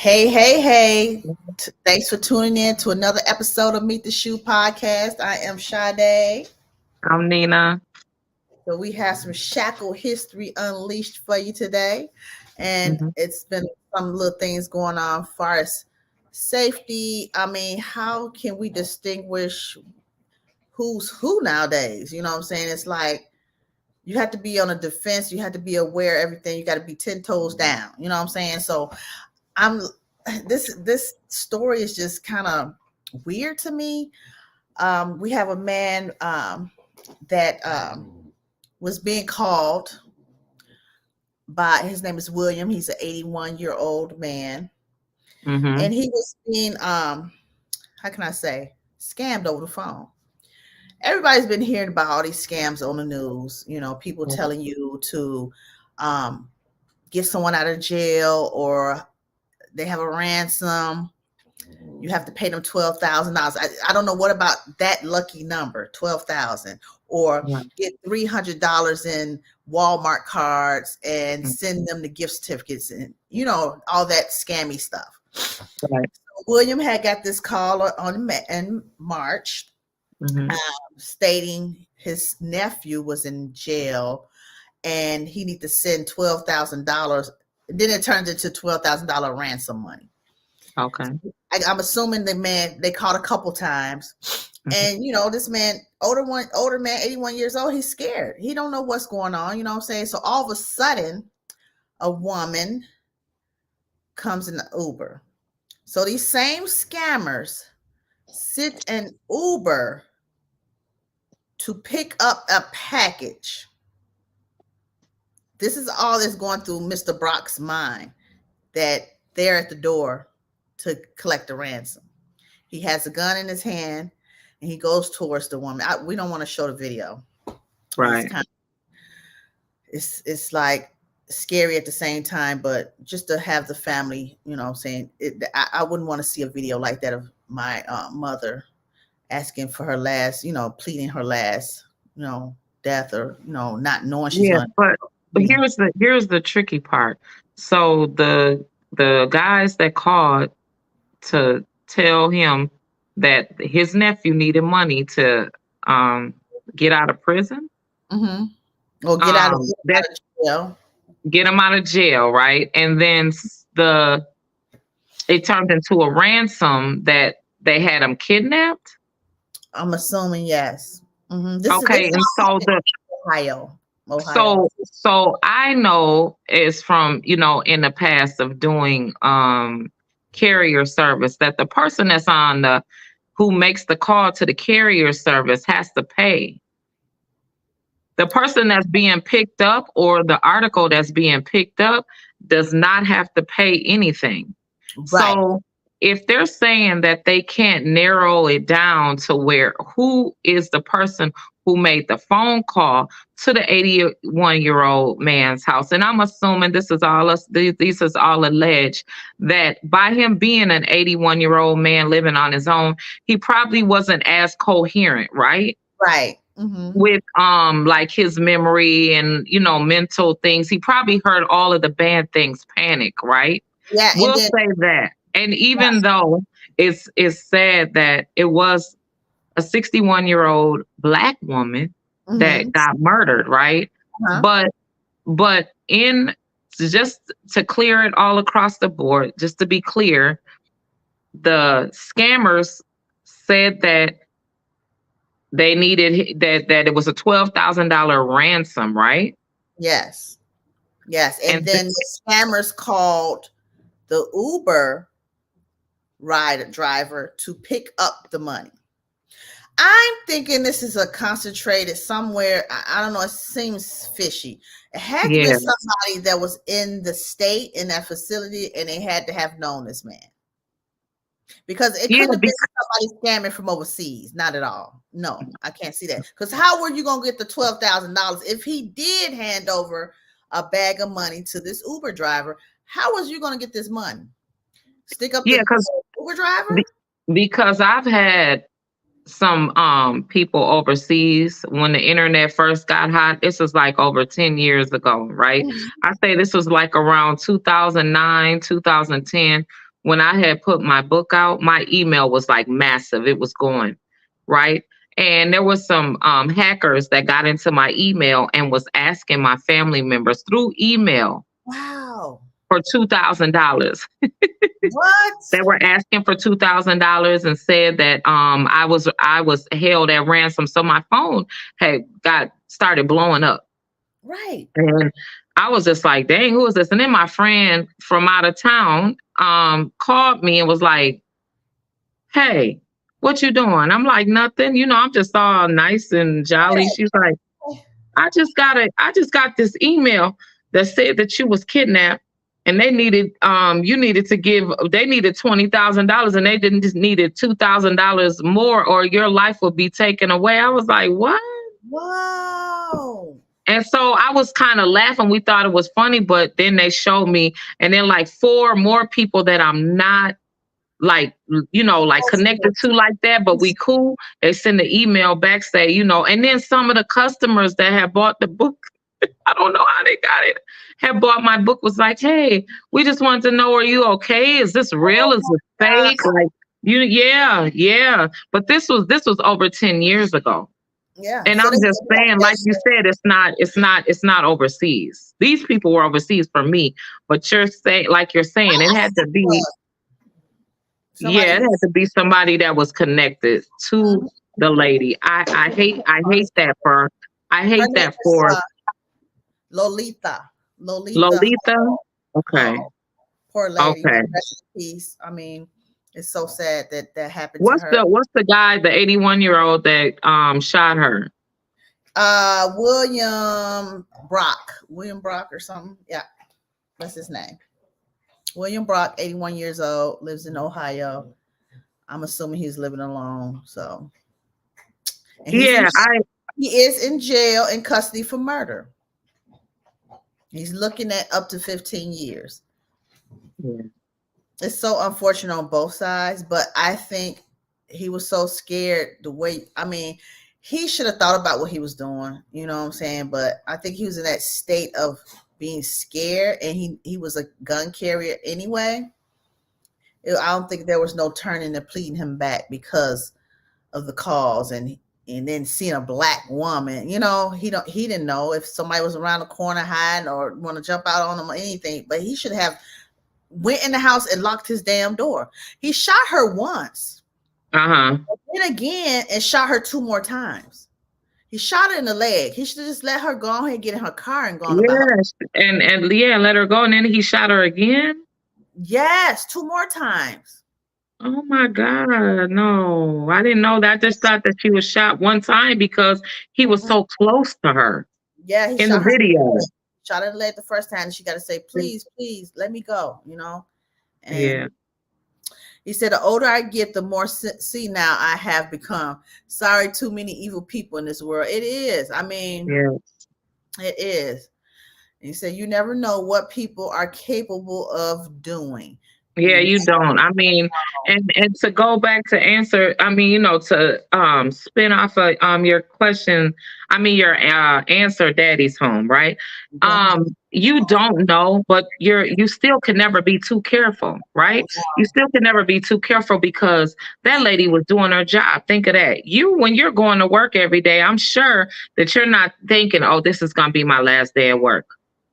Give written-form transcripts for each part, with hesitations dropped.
Hey, hey, hey. Thanks for tuning in to another episode of Meet the Shoe podcast. I am Sade. I'm Nina. So we have some shackle history unleashed for you today. And hmm it's been some little things going on as far as safety. I mean, how can we distinguish who's who nowadays? You know what I'm saying? It's like you have to be on a defense. You have to be aware of everything. You got to be 10 toes down. You know what I'm saying? So I'm this story is just kind of weird to me. We have a man that was being called by his name is William. He's an 81-year-old man, hmm and he was being how can I say scammed over the phone. Everybody's been hearing about all these scams on the news. You know, people telling you to um, get someone out of jail or they have a ransom. You have to pay them $12,000. I don't know what about that lucky number, 12,000, or Right. get $300 in Walmart cards and send them the gift certificates and all that scammy stuff. Right. William had got this call in March, hmm stating his nephew was in jail and he need to send $12,000. Then it turned into $12,000 ransom money. Okay. I'm assuming the man they called a couple times, Mhm. and this man, older man, 81 years old, he's scared. He don't know what's going on. You know what I'm saying? So all of a sudden, a woman comes in the Uber. So these same scammers sit in Uber to pick up a package. This is all that's going through Mr. Brock's mind, that they're at the door to collect a ransom. He has a gun in his hand and he goes towards the woman. We don't want to show the video. Right. It's like scary at the same time, but just to have the family, you know what I'm saying? I wouldn't want to see a video like that of my mother asking for her last, pleading her last, death, or, not knowing she's Yeah, going but to. here's the tricky part. So the guys that called to tell him that his nephew needed money to um get out of prison, Mm-hmm. Or get out of that jail. get him out of jail, right? And then it turned into a ransom that they had him kidnapped. I'm assuming yes. Mm-hmm. This Okay, is and so Ohio. So I know is from, in the past of doing carrier service that the person that's on who makes the call to the carrier service has to pay. The person that's being picked up or the article that's being picked up does not have to pay anything. Right. So if they're saying that they can't narrow it down to who is the person who made the phone call to the 81-year-old man's house, and I'm assuming this is all alleged, that by him being an 81-year-old man living on his own, he probably wasn't as coherent, right? Right. Mm-hmm. With like his memory and mental things. He probably heard all of the bad things, panic, right? Yeah. We'll say that. And even though it's sad that it was a 61-year-old Black woman that got murdered, right? Uh-huh. But in just to clear it all across the board, just to be clear, the scammers said that they needed that it was a $12,000 ransom, right? Yes. And then the scammers called the Uber driver to pick up the money. I'm thinking this is a concentrated somewhere. I don't know. It seems fishy. It had to be somebody that was in the state in that facility, and they had to have known this man. Because it couldn't have been somebody scamming from overseas. Not at all. No, I can't see that. Because how were you going to get the $12,000 if he did hand over a bag of money to this Uber driver? How was you going to get this money? Stick up the Uber driver? Because I've had some people overseas when the internet first got hot. This was like over 10 years ago, right? I say this was like around 2009, 2010, when I had put my book out, my email was like massive. It was going, right? And there was some hackers that got into my email and was asking my family members through email Wow. for $2,000. What? They were asking for $2,000 and said that I was held at ransom. So my phone had got started blowing up. Right. And I was just like, dang, who is this? And then my friend from out of town called me and was like, hey, what you doing? I'm like, nothing. I'm just all nice and jolly. She's like, I just got this email that said that you was kidnapped and they needed $20,000 and they didn't just needed $2,000 more or your life would be taken away. I was like, what? Whoa. And so I was kind of laughing. We thought it was funny, but then they showed me, and then like four more people that I'm not like, like connected to like that, but we cool. They send the email back, say, and then some of the customers that had bought the book, I don't know how they got it, had bought my book, was like, hey, we just wanted to know, are you okay? Is this real? Is this fake? Like, yeah. But this was over 10 years ago. Yeah. And So I'm they just saying, like you said, it's not overseas. These people were overseas for me, but you're saying, it had to be, somebody it had to be somebody that was connected to the lady. I hate that for, I her hate name that is for Lolita. Lolita. Lolita. Okay, Oh, poor lady. okay. Rest in peace. I mean, it's so sad that that happened to What's her. the guy, the 81-year-old that shot her? William Brock. William Brock or something. Yeah, that's his name. William Brock, 81 years old, lives in Ohio. I'm assuming he's living alone. So, and Yeah, he is in jail in custody for murder. He's looking at up to 15 years. yeah. It's so unfortunate on both sides, but I think he was so scared the way, I mean, he should have thought about what he was doing, you know what I'm saying? But I think he was in that state of being scared, and he was a gun carrier anyway. I don't think there was no turning and pleading him back because of the cause, and then seeing a black woman, he didn't know if somebody was around the corner hiding or want to jump out on him or anything, but he should have went in the house and locked his damn door. He shot her once, Uh-huh. then again, and shot her 2 more times. He shot her in the leg. He should have just let her go ahead and get in her car and gone about. Yes. And yeah, let her go. And then he shot her again. Yes, 2 more times. Oh my God. No, I didn't know that. I just thought that she was shot one time because he was so close to her Yeah, he in the shot her. video. Shot her in the leg the first time, and she got to say, please, please, let me go, And Yeah. he said, the older I get, the more senile I have become. Sorry, too many evil people in this world. It is. I mean, Yeah. it is. And he said, you never know what people are capable of doing. Yeah, you don't. I mean, and to go back to answer, I mean, to spin off of your question, I mean your answer, Daddy's home, right? You don't know, but you still can never be too careful, right? You still can never be too careful because that lady was doing her job. Think of that. When you're going to work every day, I'm sure that you're not thinking, oh, this is gonna be my last day at work.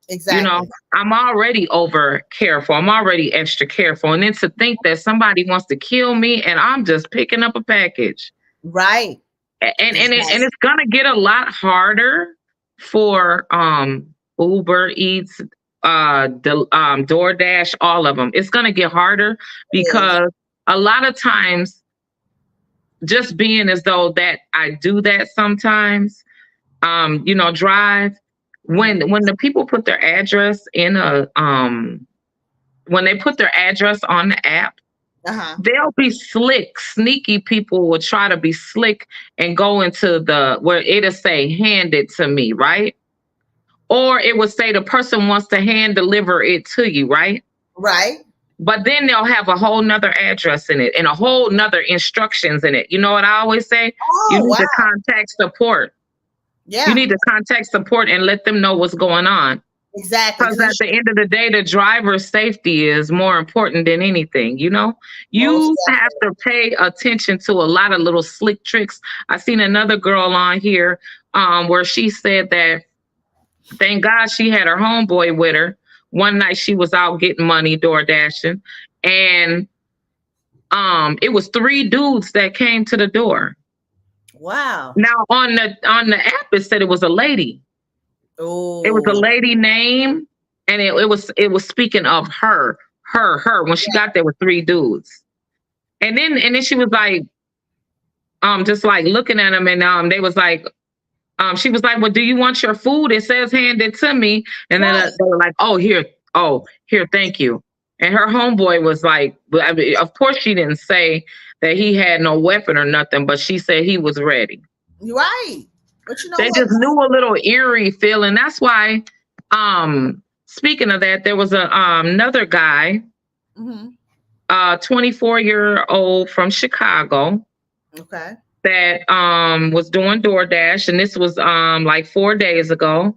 Exactly. I'm already over careful. I'm already extra careful. And then to think that somebody wants to kill me and I'm just picking up a package. Right. And it's gonna get a lot harder for Uber Eats, DoorDash, all of them. It's gonna get harder because a lot of times just being as though that I do that sometimes, drive. When the people put their address in when they put their address on the app, they'll be slick. Sneaky people will try to be slick and go into where it'll say hand it to me, right? Or it would say the person wants to hand deliver it to you, right? Right. But then they'll have a whole nother address in it and a whole nother instructions in it. You know what I always say? You need to contact support. Yeah. You need to contact support and let them know what's going on. exactly, Because because at the end of the day, the driver's safety is more important than anything, you know? most You have to pay attention to a lot of little slick tricks. I seen another girl on here where she said that thank God she had her homeboy with her. One night she was out getting money, door dashing, and it was three dudes that came to the door. wow. Now on the app it said it was a lady. It was a Oh, lady name, and it was speaking of her. When she got there with three dudes, and then she was like, just like looking at him, and they was like, she was like, "Well, do you want your food? It says hand it to me." And then right. they were like, oh here, thank you." And her homeboy was like, I mean, of course she didn't say that he had no weapon or nothing, but she said he was ready. You're right. But you know They what? just knew a little eerie feeling. That's why, speaking of that, there was another guy, Hmm. 24-year-old from Chicago Okay. that was doing DoorDash, and this was like 4 days ago.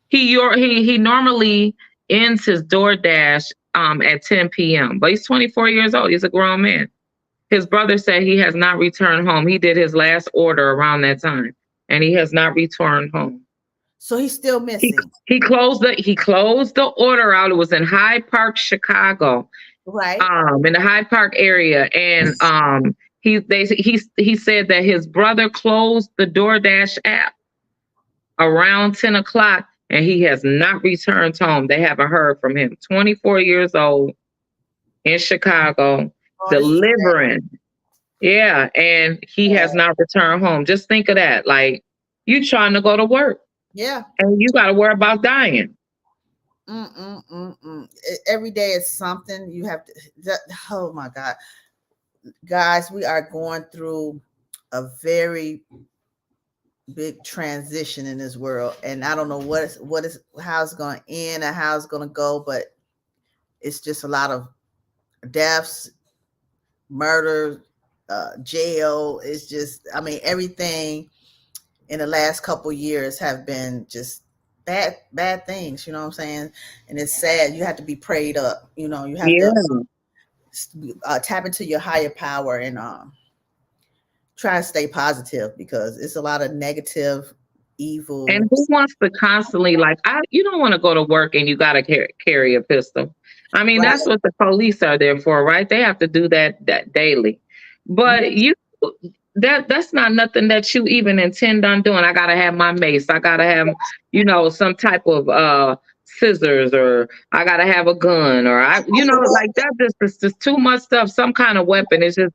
He normally ends his DoorDash at 10 p.m., but he's 24 years old. He's a grown man. His brother said he has not returned home. He did his last order around that time, and he has not returned home. So he's still He missing. he closed the order out. It was in Hyde Park, Chicago, Right. in the Hyde Park area, and he said that his brother closed the DoorDash app around 10 o'clock, and he has not returned home. They haven't heard from him. 24 years old in Chicago, Oh, this is sad. delivering. Yeah, and he has not returned home. Just think of that. Like you trying to go to work Yeah. and you got to worry about dying. Every day is something you have to. Oh my God, guys, we are going through a very big transition in this world, and I don't know what is how it's going to end and how it's going to go, but it's just a lot of deaths, murder, jail. It's just, I mean, everything in the last couple years have been just bad things. You know what I'm saying? And it's sad. You have to be prayed up. You know, you have to Yeah. tap into your higher power and try to stay positive because it's a lot of negative, And evil. who wants to constantly like you don't want to go to work and you got to carry a pistol. I mean, Right. that's what the police are there for, right? They have to do that daily. But Mhm. that's not nothing that you even intend on doing. I got to have my mace. I got to have, some type of scissors, or I got to have a gun, or like that just too much stuff. Some kind of weapon is just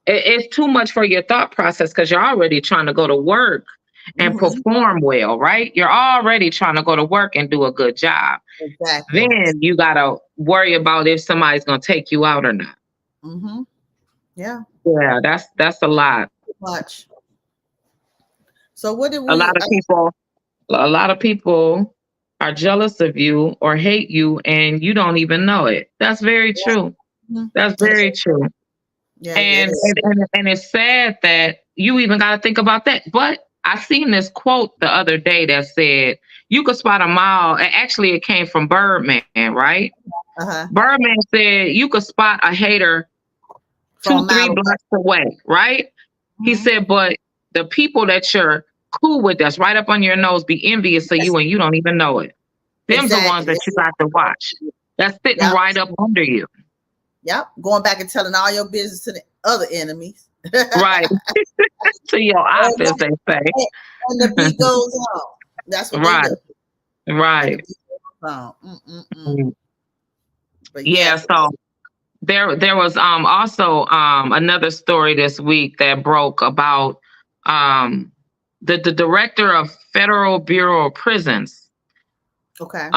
it's too much for your thought process because you're already trying to go to work and Mhm. perform well, right? You're already trying to go to work and do a good job. Exactly. Then you got to worry about if somebody's going to take you out or not. Mhm. Yeah. Yeah, that's a lot. Much. So what did A we? lot of people a lot of people are jealous of you or hate you and you don't even know it. That's very true. Mhm. That's very true. Yeah, it And is. and, and it's sad that you even got to think about that. But I seen this quote the other day that said you could spot a mile. And actually, it came from Birdman, right? Uh huh. Birdman said you could spot a hater From a two, three mile away. blocks away, right? He Mhm. said, but the people that you're cool with, that's right up on your nose, be envious of Yes, you and you don't even know it. Them's the ones exactly. that you got to watch. That's sitting Yep. right up under you. Yep. Going back and telling all your business to the other enemies. Right. To your op, as they say. And the beat goes on. That's what they Right. do. And the Right. beat goes on. Mm. But Yeah. yes. So there was also another story this week that broke about um the director of Federal Bureau of Prisons. Okay.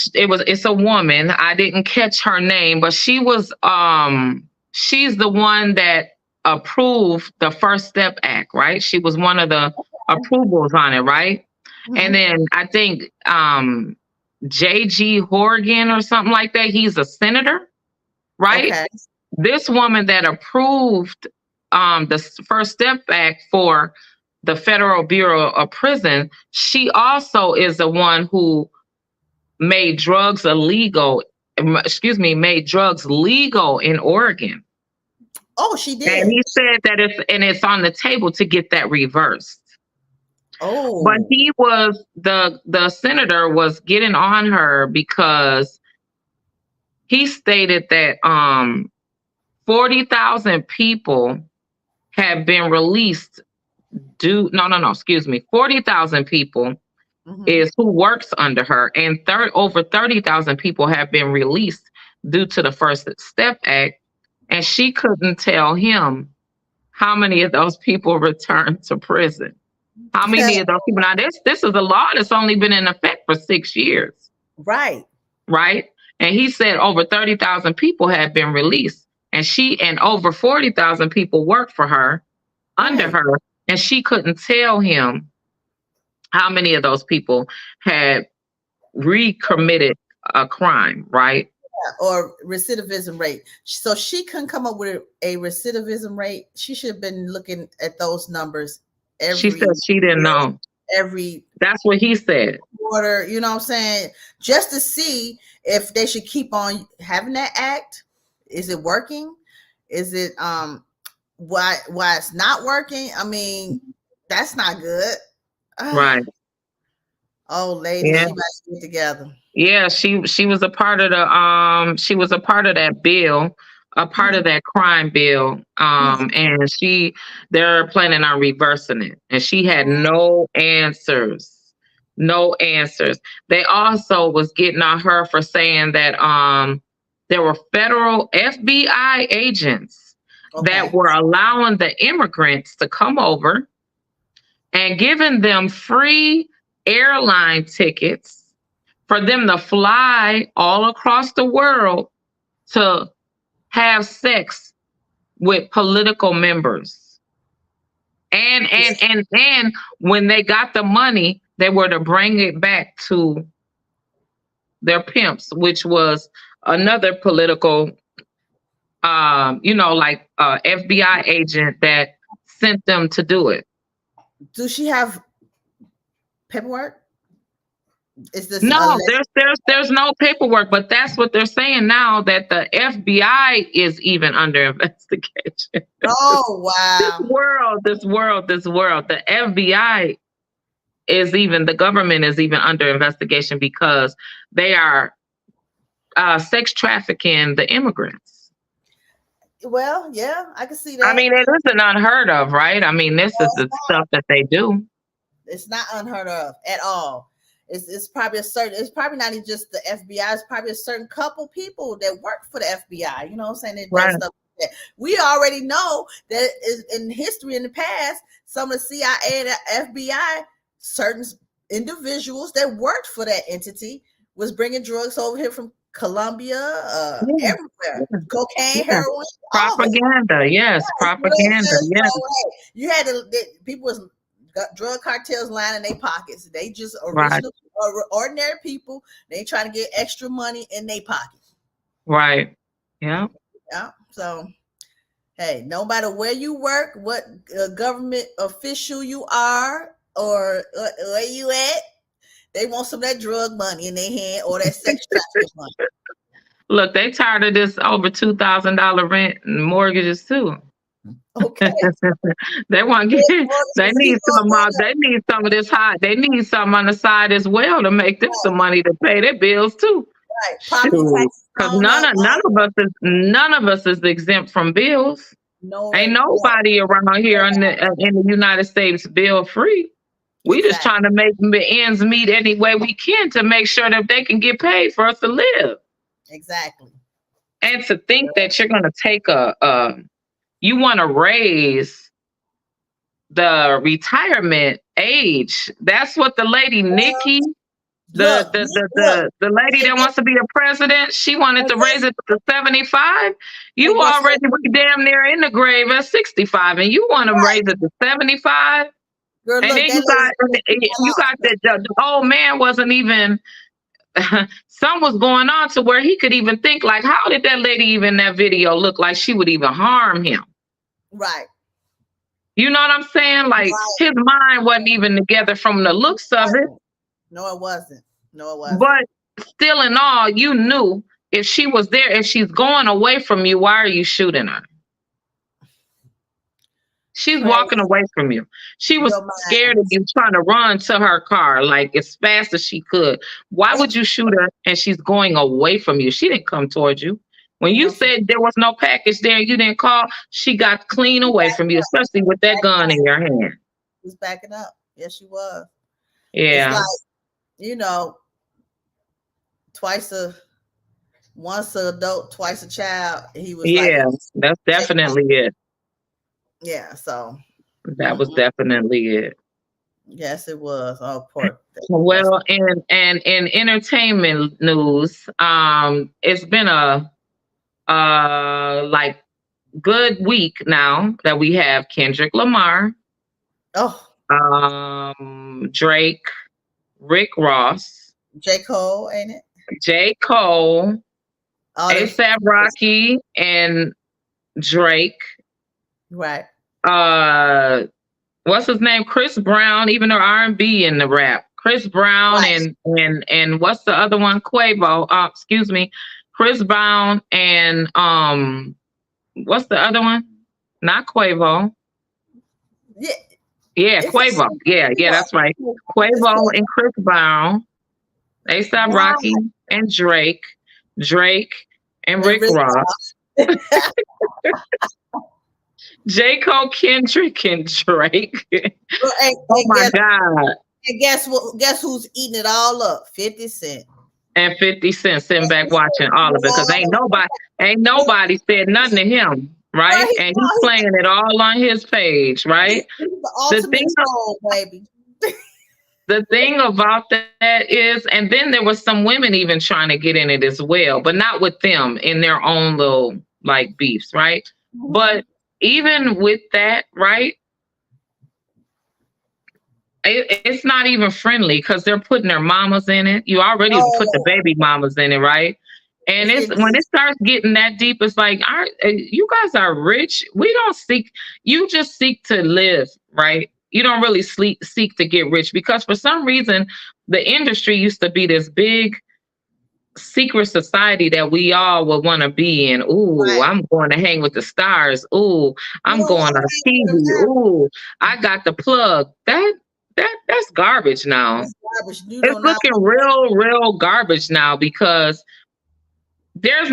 It's a woman. I didn't catch her name, but she's the one that approved the First Step Act, right? She was one of the approvals on it, right? And Hmm. then I think JG Horgan or something like that, he's a senator, right? Okay. This woman that approved the First Step Act for the Federal Bureau of Prison, she also is the one who made drugs illegal. Made drugs legal in Oregon. Oh, she And did. he said that it's on the table to get that reversed. But Oh. he was the senator was getting on her because he stated that 40,000 people have been released 40,000 people Mm-hmm. is who works under her, and over 30,000 people have been released due to the First Step Act, and she couldn't tell him how many of those people returned to prison. How many of those people? Now, this is a law that's only been in effect for 6 years, Right. right? And he said over 30,000 people have been released, and over 40,000 people worked for her under Right. her, and she couldn't tell him how many of those people had recommitted a crime, right? Or recidivism rate. So she couldn't come up with a recidivism rate. She should have been looking at those numbers She every said she didn't year, know. every That's what he said. quarter, you know what I'm saying? Just to see if they should keep on having that act. Is it working? Is it why it's not working? I mean, that's not good. Right. Oh, lady, Yeah. she might get together. Yeah, she was a part of that bill, a part of Mhm. that crime bill. Mhm. And they're planning on reversing it. And she had no answers. No answers. They also was getting on her for saying that there were federal FBI agents that Okay. were allowing the immigrants to come over and giving them free airline tickets for them to fly all across the world to have sex with political members. And when they got the money, they were to bring it back to their pimps, which was another political like FBI agent that sent them to do it. Do she have paperwork? Is this No, alleged? there's no paperwork, but that's what they're saying now, that the FBI is even under investigation. Oh, wow. This world. The FBI the government is even under investigation because they are sex trafficking the immigrants. Well, yeah, I can see I that. mean, it isn't unheard of, right? I mean, this is the stuff that they do. It's not unheard of at all. It's probably it's probably not even just the FBI. It's probably a certain couple people that work for the FBI. You know what I'm saying? That Right. does stuff like that. We already know that in history in the past, some of the CIA and the FBI, certain individuals that worked for that entity was bringing drugs over here from Colombia, Yeah. everywhere. Cocaine, Yeah. heroin, all of it. Propaganda, yes, You know what I'm propaganda, saying? yes, So, hey, you had people was got drug cartels lining their pockets. They just right, original ordinary people. They trying to get extra money in their pockets. right, yeah, Yeah. So hey, no matter where you work, what government official you are, or where you at, they want some of that drug money in their hand or that sex trafficking money. Look, they tired of this over $2,000 rent and mortgages too. Okay. They want to get. They need some of this hot. They need some on the side as well to make them some money to pay their bills too. Right. Property Shoot, taxes because going up. none of us is exempt from bills. No Ain't way. nobody around here in the United States bill free. We just Exactly. trying to make ends meet any way we can to make sure that they can get paid for us to live. Exactly. And to think that you're going to take you want to raise the retirement age. That's what the lady Nikki, Look, the lady that wants to be a president, she wanted to raise it to 75. You already be damn near in the grave at 65, and you want to raise it to 75. Girl, And look, then you got that the old man wasn't even something was going on to where he could even think like, how did that lady even in that video look like she would even harm him? right. You know what I'm saying? Like Right. his mind wasn't even together from the It looks of it. wasn't. No, it wasn't. No, it wasn't. But still in all, you knew if she was there, if she's going away from you, why are you shooting her? She's walking Crazy. away from you. She was Your scared of mind. you trying to run to her car like as fast as she could. Why would you shoot her and she's going away from you? She didn't come towards you. When you No, she said there was no package there and you didn't call, she got clean away backed from you, up. especially with that Backed gun up. in your hand. She was backing up. Yes, she was. It's like, Yeah. you know, twice a once a adult, twice a child. He was like, Yeah. That's definitely it. yeah. So, That was definitely it. yes, it was. Oh, poor. That's Well, and in entertainment news, it's been a like good week now that we have Kendrick Lamar, oh, Drake, Rick Ross, J. Cole, ain't it? J. Cole, All them, ASAP Rocky, and Drake. right? Uh, what's his name? Chris Brown, even though R&B in the rap. Chris Brown Right. and what's the other one? Quavo. Excuse me. Chris Brown and what's the other one? Not Quavo. Yeah, Yeah, it's Quavo. Yeah, you yeah, know, that's right. it's Quavo cool. and Chris Brown, ASAP Right. Rocky and Drake, Drake and And Rick Rick Ross, J. Cole, Kendrick, and Drake. Well, Oh my God. and guess what? Guess who's eating it all up? 50 Cent. And 50 Cent sitting 50 back watching Cent. all of it because ain't nobody said nothing to him, Girl, right? And he's no, playing it all on his page, right? he's the The ultimate thing troll, baby. the thing about that is, and then there was some women even trying to get in it as well, but not with them in their own little like beefs, right? Mhm. But even with that, right? It's not even friendly because they're putting their mamas in it. You already put the No, baby mamas in it, right? And it's it's getting when deep. it starts getting that deep, it's like, you guys are rich. We don't seek. You just seek to live, right? You don't really seek to get rich because for some reason the industry used to be this big secret society that we all would want to be in. Ooh, Right. I'm going to hang with the stars. Ooh, You I'm don't going want to on hang with them TV. now. Ooh, I got the plug. That's garbage now. It's garbage. You It's do not looking want real garbage now because there's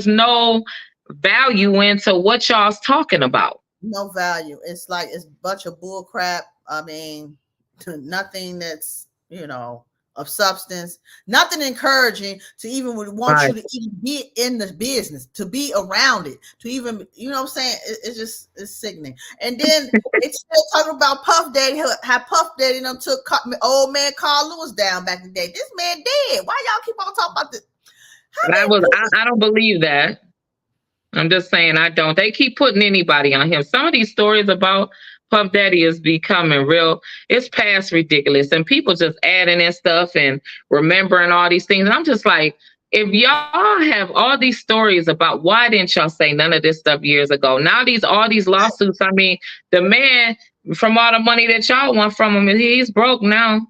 no value into what y'all's talking about. no value. It's like it's a bunch of bull crap. I mean, nothing that's of substance. Nothing encouraging to even would want you Right. to even be in the business, to be around it, to even what I'm saying. It's just it's sickening. And then it's still talking about Puff Daddy. How Puff Daddy took old man Carl Lewis down back in the day. This man dead. Why y'all keep on talking about this? How many people? I don't believe that. I'm just saying I don't. They keep putting anybody on him. Some of these stories about Puff Daddy is becoming real. It's past ridiculous, and people just adding in stuff and remembering all these things. And I'm just like, if y'all have all these stories about why didn't y'all say none of this stuff years ago? Now all these lawsuits. I mean, the man from all the money that y'all want from him, he's broke now.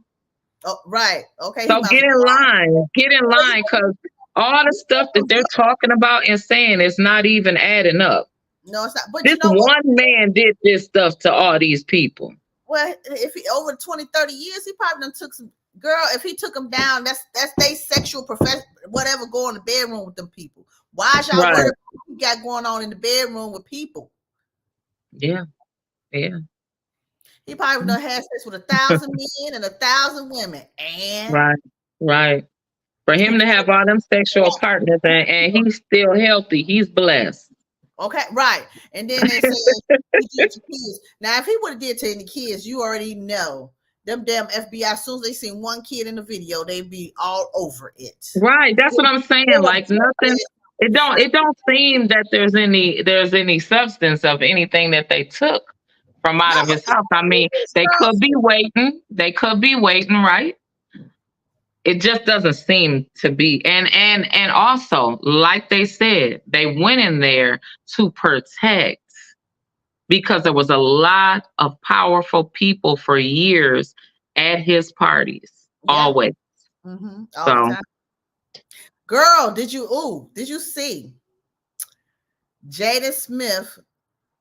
Oh, right. Okay, he So might get as in well line. Get in line because all the stuff that they're talking about and saying is not even adding up. no, it's not. But This you know what? one man did this stuff to all these people. Well, if he over 20, 30 years, he probably done took some girl. If he took them down, that's they sexual profession, whatever, go in the bedroom with them people. Why is y'all worried Right. about what he got going on in the bedroom with people? Yeah. Yeah. He probably done had sex with 1,000 men and 1,000 women. And Right. Right. For he him to have all them sexual probably partners and he's still healthy, he's blessed. okay, right. And then they say he did to kids. Now, if he would have did to any kids, you already know them damn FBI. As soon as they seen one kid in the video, they'd be all over it. Right. That's what I'm saying. Like nothing. It don't seem that there's any substance of anything that they took from out No, of his house. I mean, this they girl, could be waiting. They could be waiting, right? It just doesn't seem to be. And also, like they said, they went in there to protect. because there was a lot of powerful people for years at his parties, Yeah. always. All the So time. Girl, did you see Jada Smith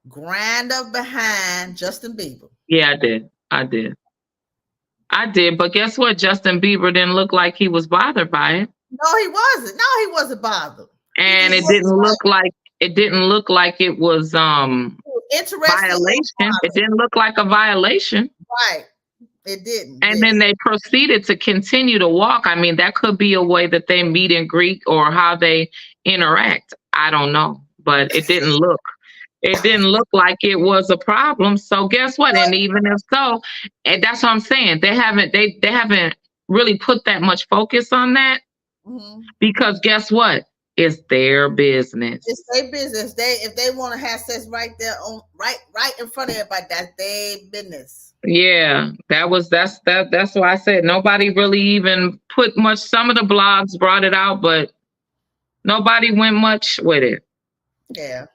grind up behind Justin Bieber? yeah, I did. But guess what? Justin Bieber didn't look like he was bothered by it. No, he wasn't. No, he wasn't bothered. He And just looked it didn't look like it was interested or violation. It bothered. didn't look like a violation. Right. It didn't, And did then it? they proceeded to continue to walk. I mean, that could be a way that they meet and greet or how they interact. I don't know. But it didn't look like it was a problem. So guess what? And even if so, and that's what I'm saying. They haven't really put that much focus on that Mm-hmm. because guess what? It's their business. It's their business. If they want to have sex right there on right in front of everybody, that's their business. Yeah, that's why I said nobody really even put much. Some of the blogs brought it out, but nobody went much with it. Yeah,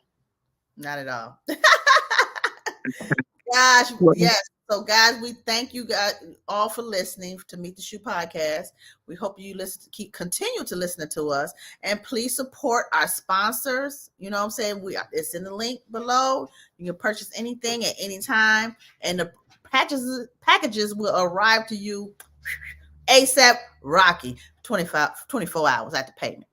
not at all. Gosh, Well, yes. So, guys, we thank you guys all for listening to Meet the Shoe podcast. We hope you continue to listen to us, and please support our sponsors. You know what I'm saying? It's in the link below. You can purchase anything at any time, and the packages will arrive to you ASAP. Rocky 24 hours after payment.